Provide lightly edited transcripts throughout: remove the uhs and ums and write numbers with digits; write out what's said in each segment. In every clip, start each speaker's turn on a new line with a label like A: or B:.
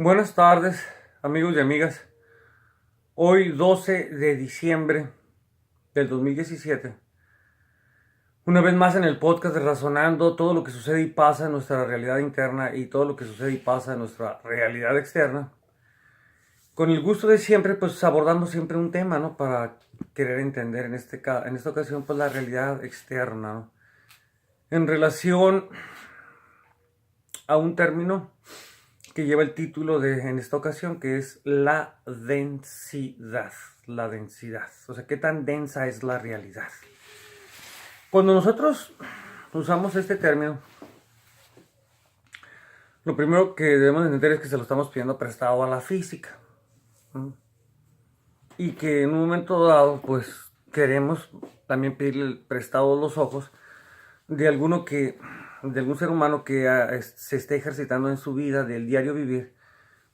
A: Buenas tardes, amigos y amigas. Hoy 12 de diciembre del 2017. Una vez más en el podcast de Razonando todo lo que sucede y pasa en nuestra realidad interna y todo lo que sucede y pasa en nuestra realidad externa. Con el gusto de siempre, pues abordamos siempre un tema, ¿no? Para querer entender en esta ocasión, pues la realidad externa, ¿no? En relación a un término que lleva el título en esta ocasión, que es la densidad. La densidad. O sea, ¿qué tan densa es la realidad? Cuando nosotros usamos este término, lo primero que debemos entender es que se lo estamos pidiendo prestado a la física. Y que en un momento dado, pues queremos también pedirle prestado los ojos de de algún ser humano que se esté ejercitando en su vida del diario vivir,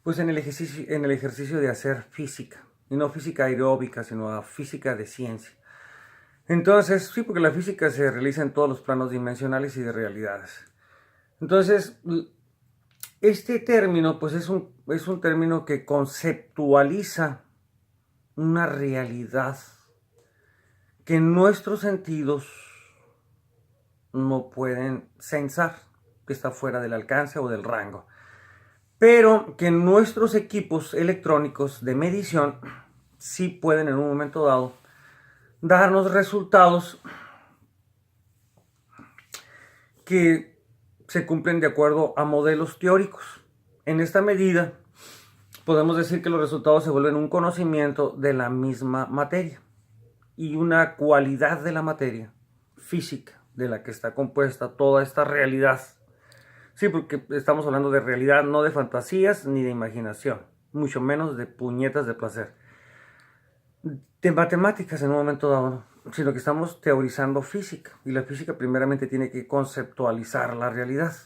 A: pues en el ejercicio de hacer física, y no física aeróbica, sino física de ciencia. Entonces, sí, porque la física se realiza en todos los planos dimensionales y de realidades. Entonces, este término, pues es un término que conceptualiza una realidad que nuestros sentidos no pueden censar, que está fuera del alcance o del rango, pero que nuestros equipos electrónicos de medición sí pueden en un momento dado darnos resultados que se cumplen de acuerdo a modelos teóricos. En esta medida, podemos decir que los resultados se vuelven un conocimiento de la misma materia y una cualidad de la materia física de la que está compuesta toda esta realidad. Sí, porque estamos hablando de realidad, no de fantasías ni de imaginación, mucho menos de puñetas de placer, de matemáticas en un momento dado, sino que estamos teorizando física, y la física primeramente tiene que conceptualizar la realidad.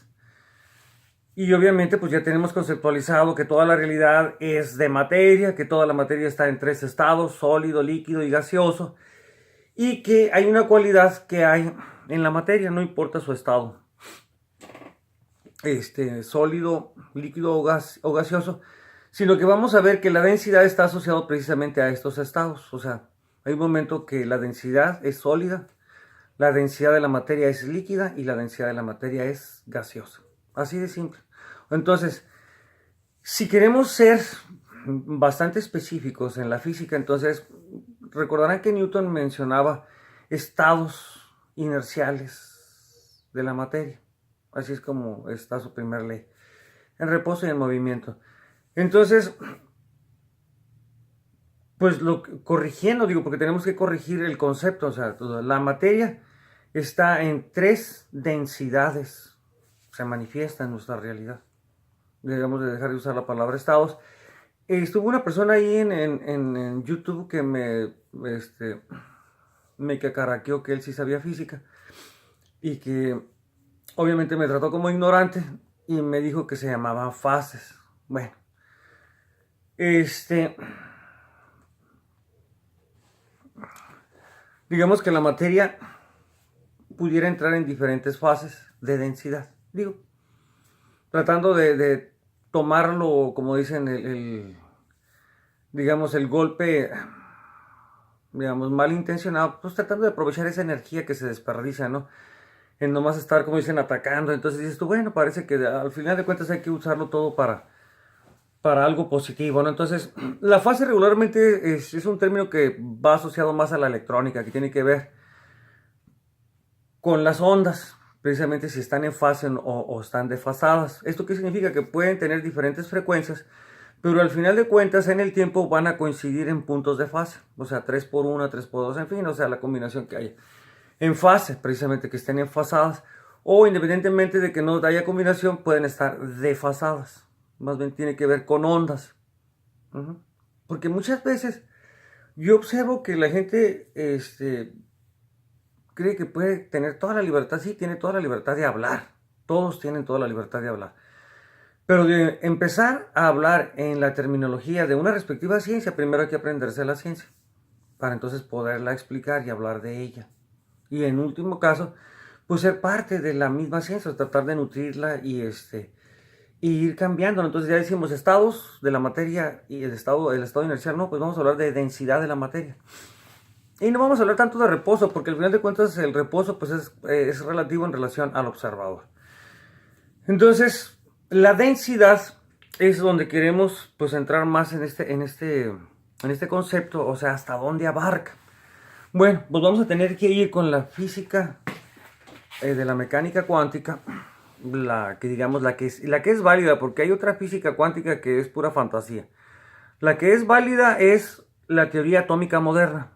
A: Y obviamente pues ya tenemos conceptualizado que toda la realidad es de materia, que toda la materia está en tres estados: sólido, líquido y gaseoso, y que hay una cualidad que hay en la materia, no importa su estado, sólido, líquido o gaseoso, sino que vamos a ver que la densidad está asociada precisamente a estos estados. O sea, hay un momento que la densidad es sólida, la densidad de la materia es líquida y la densidad de la materia es gaseosa. Así de simple. Entonces, si queremos ser bastante específicos en la física, entonces recordarán que Newton mencionaba estados inerciales de la materia. Así es como está su primer ley: en reposo y en movimiento. Entonces, pues corrigiendo, digo, porque tenemos que corregir el concepto. O sea, la materia está en tres densidades, se manifiesta en nuestra realidad. Debemos de dejar de usar la palabra estados. Estuvo una persona ahí en YouTube que me cacaraqueó que él sí sabía física, y que obviamente me trató como ignorante y me dijo que se llamaban fases. Bueno, digamos que la materia pudiera entrar en diferentes fases de densidad. Digo, tratando de tomarlo, como dicen, digamos, el golpe, digamos, malintencionado, pues tratando de aprovechar esa energía que se desperdicia, ¿no? En nomás estar, como dicen, atacando. Entonces dices tú, bueno, parece que al final de cuentas hay que usarlo todo para algo positivo, ¿no? Entonces, la fase regularmente es un término que va asociado más a la electrónica, que tiene que ver con las ondas, precisamente si están en fase o están desfasadas. ¿Esto qué significa? Que pueden tener diferentes frecuencias, pero al final de cuentas en el tiempo van a coincidir en puntos de fase, o sea, 3 por 1, 3 por 2, en fin, o sea, la combinación que haya. En fase, precisamente que estén enfasadas, o independientemente de que no haya combinación, pueden estar desfasadas. Más bien tiene que ver con ondas. Porque muchas veces yo observo que la gente cree que puede tener toda la libertad. Sí, tiene toda la libertad de hablar. Todos tienen toda la libertad de hablar. Pero de empezar a hablar en la terminología de una respectiva ciencia, primero hay que aprenderse la ciencia, para entonces poderla explicar y hablar de ella. Y en último caso, pues ser parte de la misma ciencia, tratar de nutrirla y ir cambiando. Entonces ya decimos estados de la materia y el estado inercial, no, pues vamos a hablar de densidad de la materia. Y no vamos a hablar tanto de reposo, porque al final de cuentas el reposo pues es relativo en relación al observador. Entonces, la densidad es donde queremos pues entrar más en este concepto, o sea, hasta dónde abarca. Bueno, pues vamos a tener que ir con la física de la mecánica cuántica, la que es válida, porque hay otra física cuántica que es pura fantasía. La que es válida es la teoría atómica moderna,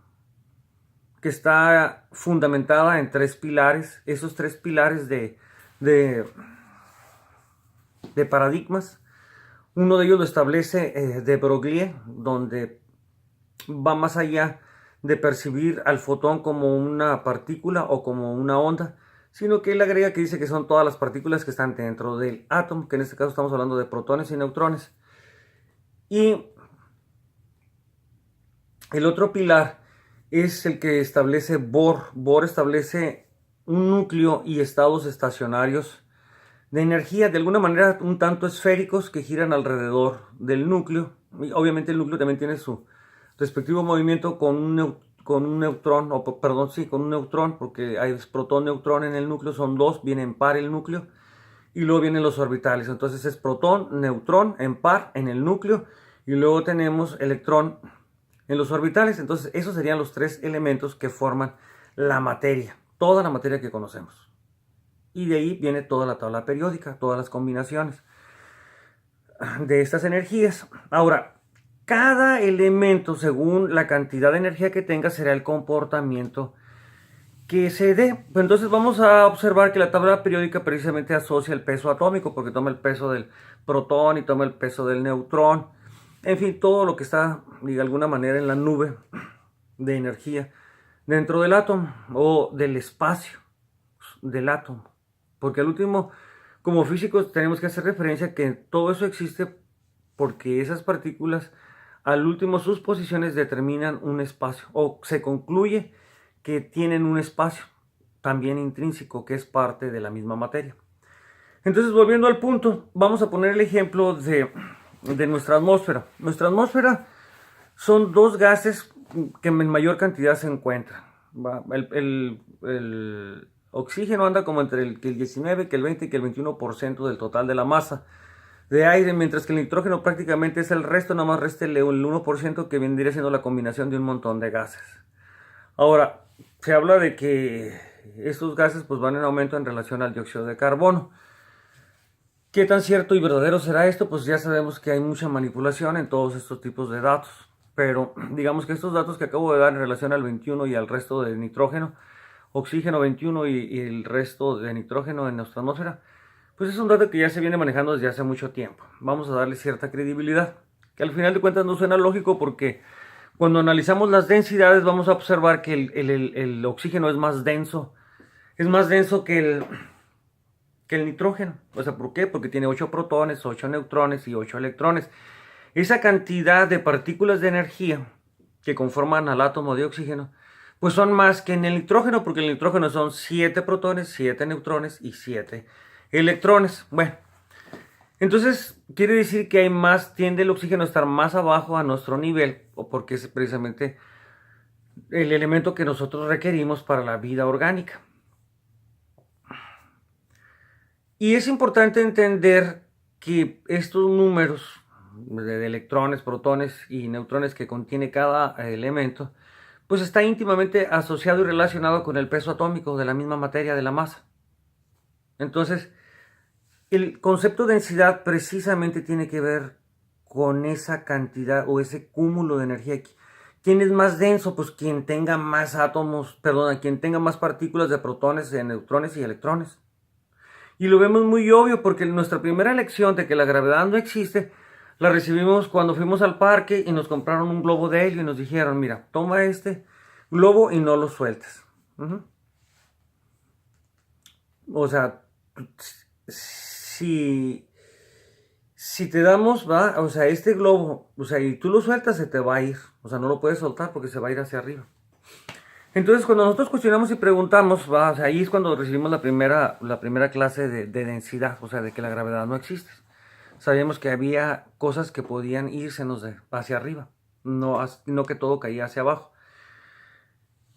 A: que está fundamentada en 3 pilares, esos 3 pilares de paradigmas. Uno de ellos lo establece de Broglie, donde va más allá de percibir al fotón como una partícula o como una onda, sino que él agrega que dice que son todas las partículas que están dentro del átomo, que en este caso estamos hablando de protones y neutrones. Y el otro pilar es el que establece Bohr. Bohr establece un núcleo y estados estacionarios de energía, de alguna manera un tanto esféricos, que giran alrededor del núcleo. Y obviamente el núcleo también tiene su respectivo movimiento con un neutrón, con un neutrón, porque hay protón-neutrón en el núcleo, son 2, viene en par el núcleo, y luego vienen los orbitales. Entonces es protón, neutrón en par en el núcleo, y luego tenemos electrón en los orbitales. Entonces esos serían los 3 elementos que forman la materia, toda la materia que conocemos. Y de ahí viene toda la tabla periódica, todas las combinaciones de estas energías. Ahora, cada elemento, según la cantidad de energía que tenga, será el comportamiento que se dé. Entonces vamos a observar que la tabla periódica precisamente asocia el peso atómico, porque toma el peso del protón y toma el peso del neutrón. En fin, todo lo que está de alguna manera en la nube de energía dentro del átomo o del espacio del átomo. Porque al último, como físicos, tenemos que hacer referencia a que todo eso existe porque esas partículas, al último, sus posiciones determinan un espacio, o se concluye que tienen un espacio también intrínseco, que es parte de la misma materia. Entonces, volviendo al punto, vamos a poner el ejemplo de nuestra atmósfera. Nuestra atmósfera son 2 gases que en mayor cantidad se encuentran. El oxígeno anda como entre el 19, que el 20 y que el 21% del total de la masa de aire, mientras que el nitrógeno prácticamente es el resto, nada más resta el 1% que vendría siendo la combinación de un montón de gases. Ahora, se habla de que estos gases pues van en aumento en relación al dióxido de carbono. ¿Qué tan cierto y verdadero será esto? Pues ya sabemos que hay mucha manipulación en todos estos tipos de datos, pero digamos que estos datos que acabo de dar en relación al 21 y al resto de nitrógeno, oxígeno 21 y el resto de nitrógeno en nuestra atmósfera, pues es un dato que ya se viene manejando desde hace mucho tiempo. Vamos a darle cierta credibilidad, que al final de cuentas no suena lógico, porque cuando analizamos las densidades vamos a observar que el oxígeno es más denso que el nitrógeno. O sea, ¿por qué? Porque tiene 8 protones, 8 neutrones y 8 electrones. Esa cantidad de partículas de energía que conforman al átomo de oxígeno, pues son más que en el nitrógeno, porque el nitrógeno son 7 protones, 7 neutrones y 7 electrones. Bueno, entonces quiere decir que tiende el oxígeno a estar más abajo a nuestro nivel, o porque es precisamente el elemento que nosotros requerimos para la vida orgánica. Y es importante entender que estos números de electrones, protones y neutrones que contiene cada elemento, pues está íntimamente asociado y relacionado con el peso atómico de la misma materia, de la masa. Entonces, el concepto de densidad precisamente tiene que ver con esa cantidad o ese cúmulo de energía. ¿Quién es más denso? Pues quien tenga más quien tenga más partículas de protones, de neutrones y electrones. Y lo vemos muy obvio, porque nuestra primera lección de que la gravedad no existe la recibimos cuando fuimos al parque y nos compraron un globo de helio y nos dijeron: mira, toma este globo y no lo sueltes. O sea, si te damos, o sea, este globo, o sea, y tú lo sueltas, se te va a ir. O sea, no lo puedes soltar porque se va a ir hacia arriba. Entonces, cuando nosotros cuestionamos y preguntamos, o sea, ahí es cuando recibimos la primera clase de densidad, o sea, de que la gravedad no existe. sabíamos que había cosas que podían irse hacia arriba, no que todo caía hacia abajo.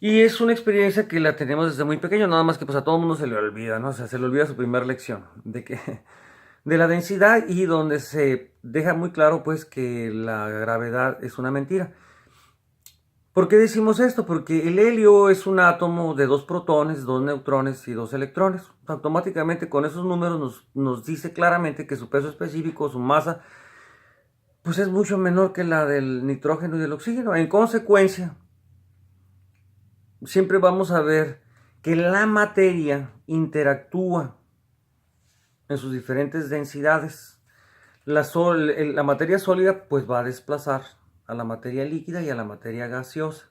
A: Y es una experiencia que la tenemos desde muy pequeño, nada más que pues a todo mundo se le olvida, ¿no? O sea, se le olvida su primera lección de la densidad, y donde se deja muy claro pues que la gravedad es una mentira. ¿Por qué decimos esto? Porque el helio es un átomo de 2 protones, 2 neutrones y 2 electrones. Automáticamente con esos números nos dice claramente que su peso específico, su masa, pues es mucho menor que la del nitrógeno y del oxígeno. En consecuencia, siempre vamos a ver que la materia interactúa en sus diferentes densidades. La materia sólida pues va a desplazar a la materia líquida y a la materia gaseosa.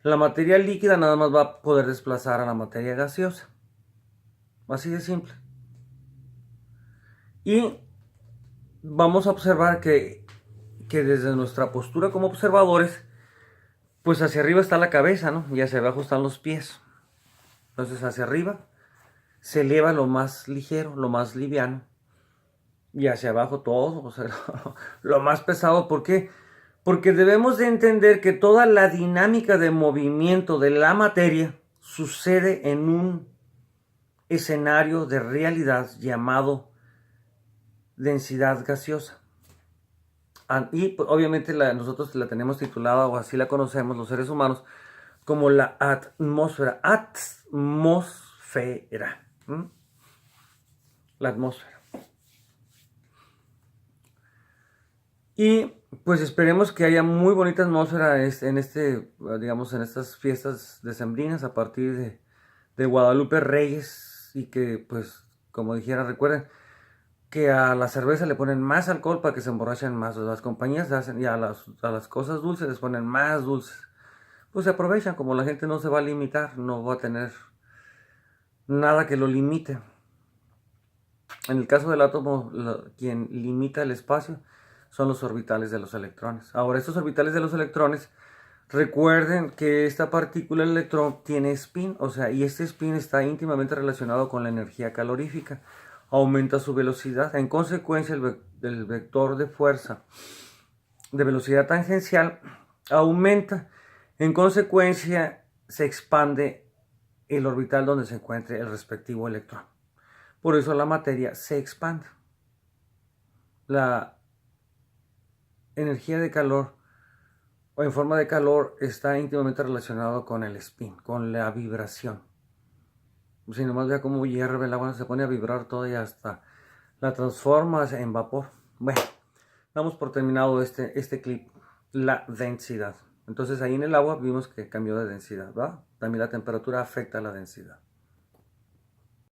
A: La materia líquida nada más va a poder desplazar a la materia gaseosa. Así de simple. Y vamos a observar que desde nuestra postura como observadores, pues hacia arriba está la cabeza, ¿no? Y hacia abajo están los pies. Entonces hacia arriba se eleva lo más ligero, lo más liviano. Y hacia abajo todo, o sea, lo más pesado. ¿Por qué? Porque debemos de entender que toda la dinámica de movimiento de la materia sucede en un escenario de realidad llamado densidad gaseosa. Y pues, obviamente nosotros la tenemos titulada, o así la conocemos los seres humanos, como la atmósfera. Atmósfera. La atmósfera. Y pues esperemos que haya muy bonita atmósfera digamos, en estas fiestas decembrinas a partir de Guadalupe Reyes, y que pues, como dijera, recuerden que a la cerveza le ponen más alcohol para que se emborrachen más. Las compañías hacen, y a las cosas dulces les ponen más dulces. Pues se aprovechan, como la gente no se va a limitar, no va a tener nada que lo limite. En el caso del átomo, quien limita el espacio son los orbitales de los electrones. Ahora, estos orbitales de los electrones, recuerden que esta partícula, el electrón, tiene spin, o sea, y este spin está íntimamente relacionado con la energía calorífica. Aumenta su velocidad. En consecuencia, el vector de fuerza de velocidad tangencial aumenta. En consecuencia, se expande el orbital donde se encuentre el respectivo electrón. Por eso la materia se expande. La energía de calor o en forma de calor está íntimamente relacionado con el spin, con la vibración. Si nomás vea cómo hierve el agua, se pone a vibrar todo y hasta la transforma en vapor. Bueno, damos por terminado este clip, la densidad. Entonces ahí en el agua vimos que cambió de densidad, ¿va? También la temperatura afecta a la densidad.